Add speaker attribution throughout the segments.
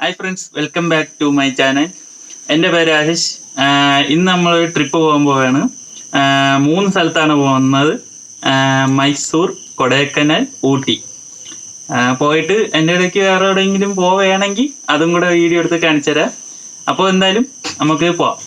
Speaker 1: Hi friends, welcome back to my channel. എൻ്റെ പേര് ആശിഷ്. ഇന്ന് നമ്മൾ ട്രിപ്പ് പോകാൻ പോവുകയാണ്. 3 സ്ഥലത്താണ് പോകുന്നത്: മൈസൂർ, കൊടൈക്കനാൽ, ഊട്ടി. പോയിട്ട് എൻ്റെ ഇടയ്ക്ക് വേറെ എവിടെയെങ്കിലും പോവുകയാണെങ്കിൽ അതും കൂടെ വീഡിയോ എടുത്ത് കാണിച്ചു തരാം. അപ്പോൾ എന്തായാലും നമുക്ക് പോവാം.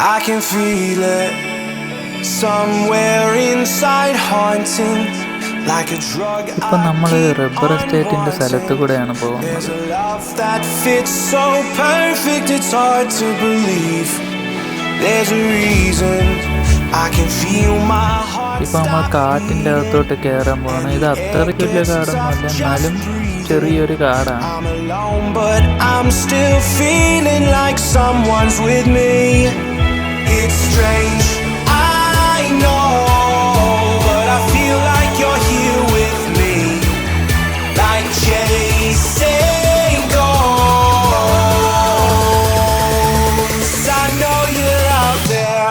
Speaker 2: I can feel it somewhere inside, haunting like a drug.
Speaker 3: ഇപ്പം നമ്മൾ റബ്ബർ എസ്റ്റേറ്റിൻ്റെ സ്ഥലത്ത് കൂടെയാണ് പോകുന്നത്.
Speaker 2: There's a love that fits so perfect, it's hard to believe. There's a reason I can feel my heart.
Speaker 3: ഇപ്പം നമ്മൾ കാട്ടിൻ്റെ അകത്തോട്ട് കയറാൻ പോകണം. ഇത് അത്രയ്ക്ക് വലിയ കാടൊന്നുമല്ല, എന്നാലും ചെറിയൊരു കാടാണ്.
Speaker 2: I'm alone but I'm still feeling like someone's with me. It's strange, I know, but I feel like you're here with me, like chasing ghosts. I know you're out there.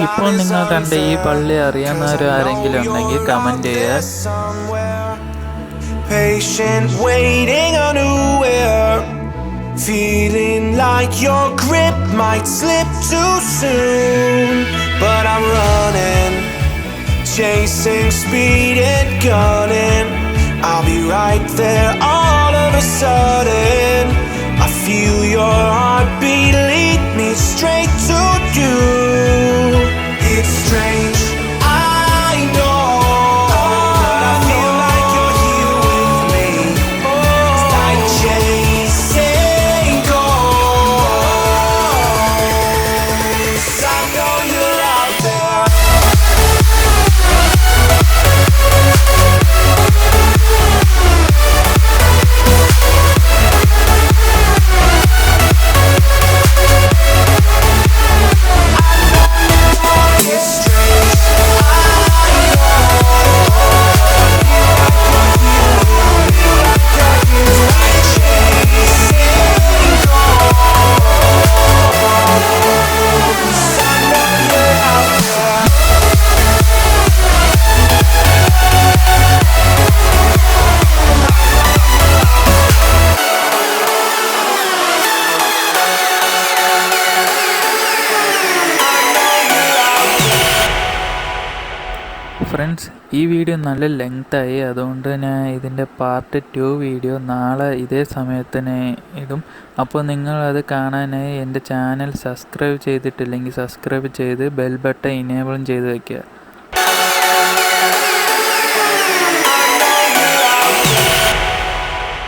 Speaker 3: ഇപ്പോൾ നിങ്ങൾ കണ്ട ഈ പള്ളി അറിയാവുന്നവരാരെങ്കിലും ഉണ്ടെങ്കിൽ കമൻറ്റ് ചെയ്യുക.
Speaker 2: Patient waiting unaware, feeling like your grip might slip too soon, but I'm running, chasing speed and gunning. I'll be right there all of a sudden. I feel your heartbeat lead me straight to you. It's strange, I know, but I feel like you're here with me. It's like chasing ghosts. I know you're out there.
Speaker 3: Friends, ഈ video നല്ല ലെങ്തായി, അതുകൊണ്ട് ഞാൻ ഇതിൻ്റെ part 2 video നാളെ ഇതേ സമയത്തിന് ഇടും. അപ്പോൾ നിങ്ങളത് കാണാനായി എൻ്റെ ചാനൽ സബ്സ്ക്രൈബ് ചെയ്തിട്ടില്ലെങ്കിൽ സബ്സ്ക്രൈബ് ചെയ്ത് ബെൽ ബട്ടൺ ഇനേബിളും ചെയ്ത് വയ്ക്കുക.